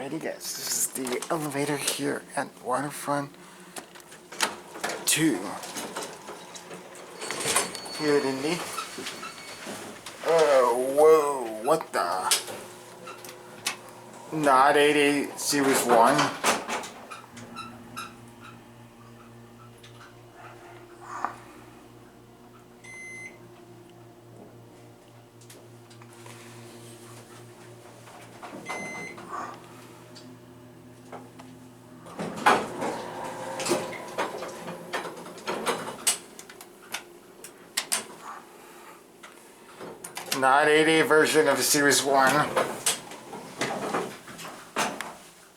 Alrighty guys, this is the elevator here at Waterfront 2 here at Indy. Oh, whoa, what the? Not 88 Series 1. Not 88 version of a Series 1.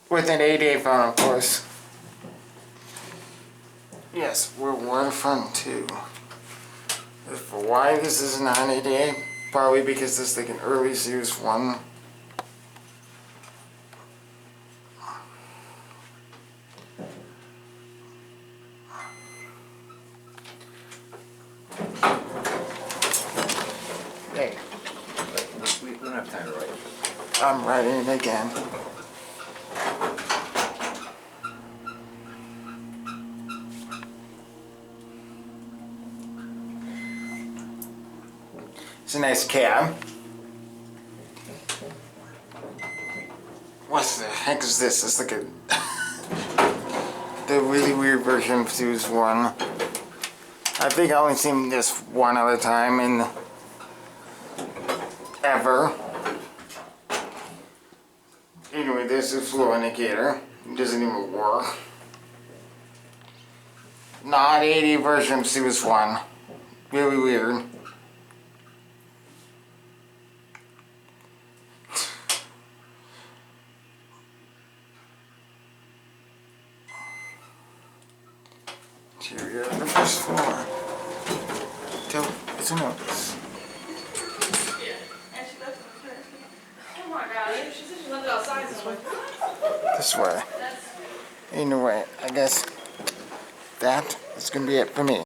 With an 88 phone, of course. Yes, we're Waterfront 2. For why this is not an 88? Probably because this is like an early Series 1. Hey. We don't have time to write. I'm writing it again. It's a nice cab. What the heck is this? It's like a the really weird version of Series 1. I think I only seen this one other time in ever. Anyway, there's the flow indicator. It doesn't even work. Not 80 version of Series 1. Really weird. Interior of the first floor. It's an Otis. Oh my god, she said she left it outside this way. This way. Anyway, I guess that is going to be it for me.